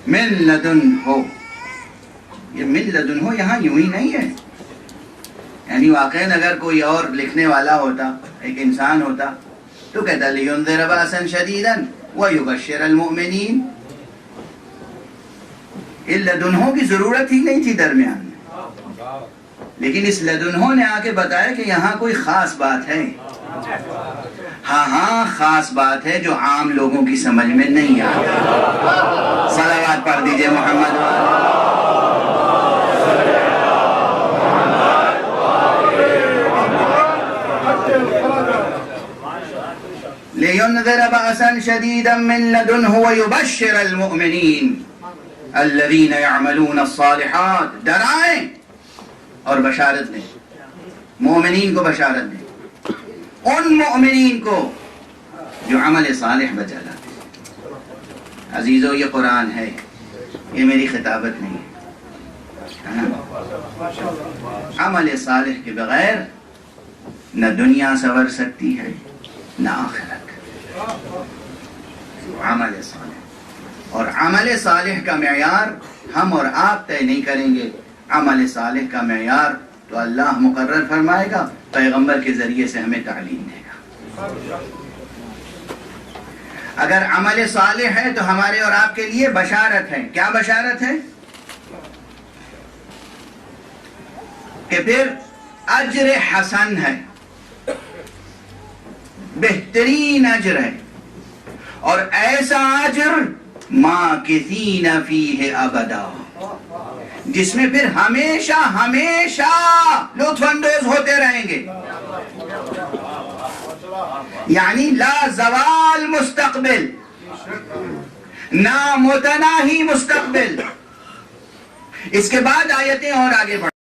من لدن ہو، یہ من لدن ہو یہاں یوں ہی نہیں ہے، یعنی واقعاً اگر کوئی اور لکھنے والا ہوتا، ایک انسان ہوتا تو کہتا لینذر باسا شدیدا ویبشر المؤمنین، اس لدنہو کی ضرورت ہی نہیں تھی درمیان میں، لیکن اس لدنہو نے آ کے بتایا کہ یہاں کوئی خاص بات ہے، ہاں خاص بات ہے جو عام لوگوں کی سمجھ میں نہیں آتی۔ صلوات پڑھ دیجئے محمد۔ لِيُنذِرَ بَأْسًا شَدِيدًا مِّن لَّدُنْهُ وَيُبَشِّرَ الْمُؤْمِنِينَ الَّذِينَ يَعْمَلُونَ الصَّالِحَاتِ، ڈرائیں اور بشارت دیں، مومنین کو بشارت دیں، ان مومنین کو جو عمل صالح بجا لاتے ہیں۔ عزیزو یہ قرآن ہے، یہ میری خطابت نہیں ہے۔ عمل صالح کے بغیر نہ دنیا سنور سکتی ہے نہ آخرت۔ عمل صالح، اور عمل صالح کا معیار ہم اور آپ طے نہیں کریں گے، عمل صالح کا معیار تو اللہ مقرر فرمائے گا، پیغمبر کے ذریعے سے ہمیں تعلیم دے گا۔ اگر عمل صالح ہے تو ہمارے اور آپ کے لیے بشارت ہے۔ کیا بشارت ہے؟ کہ پھر اجر حسن ہے، بہترین اجر ہے، اور ایسا اجر ماکثین فیہ ابدا، جس میں پھر ہمیشہ ہمیشہ لطف اندوز ہوتے رہیں گے، یعنی لا زوال مستقبل، نہ متناہی مستقبل۔ اس کے بعد آیتیں اور آگے بڑھ